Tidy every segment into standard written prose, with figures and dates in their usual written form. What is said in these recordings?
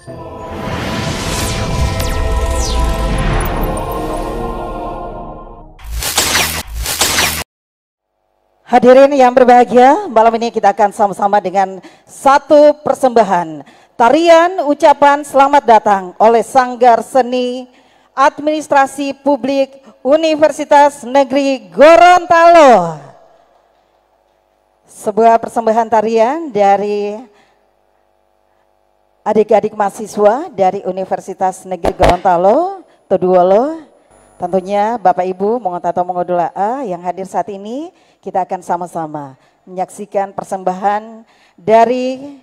Hadirin yang berbahagia, malam ini kita akan sama-sama dengan satu persembahan tarian ucapan selamat datang oleh Sanggar Seni Administrasi Publik Universitas Negeri Gorontalo. Sebuah persembahan tarian dari adik-adik mahasiswa dari Universitas Negeri Gorontalo, Toduolo. Tentunya Bapak Ibu, Mongotato Mongodula'a yang hadir saat ini, kita akan sama-sama menyaksikan persembahan dari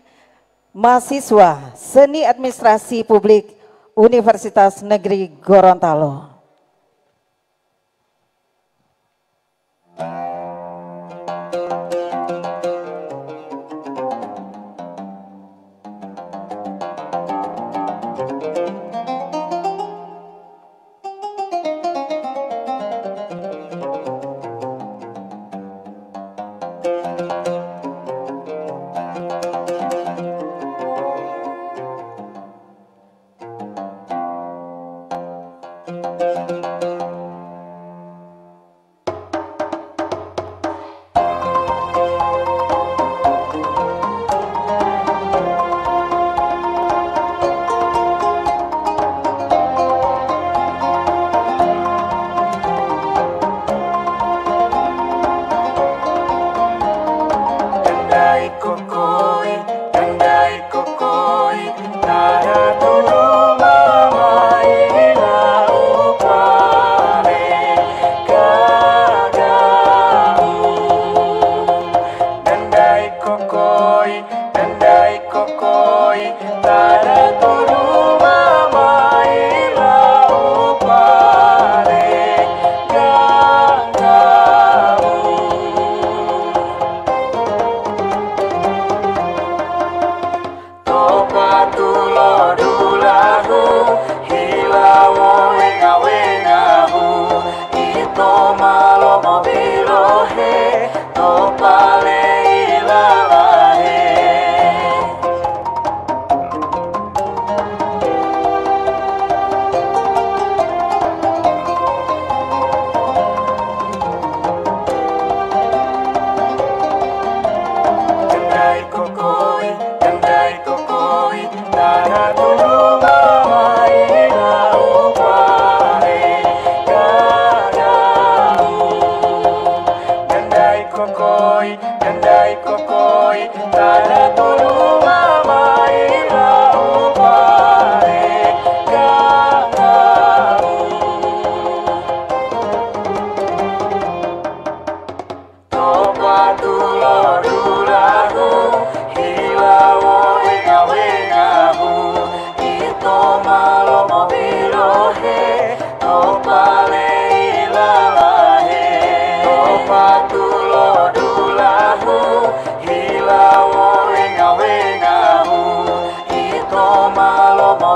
mahasiswa Seni Administrasi Publik Universitas Negeri Gorontalo.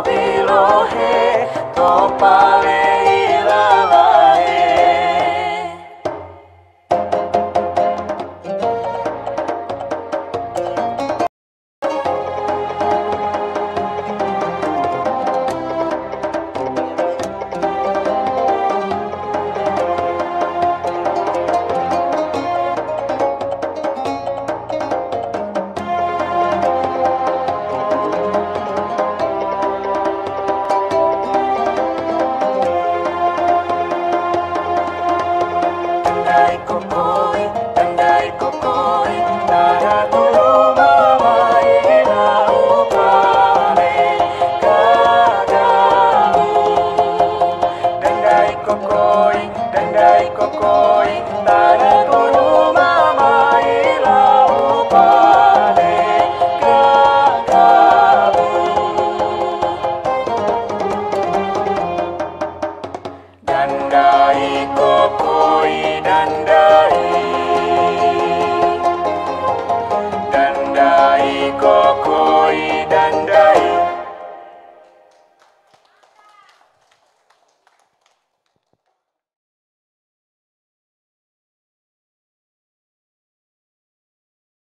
Bilohe, topale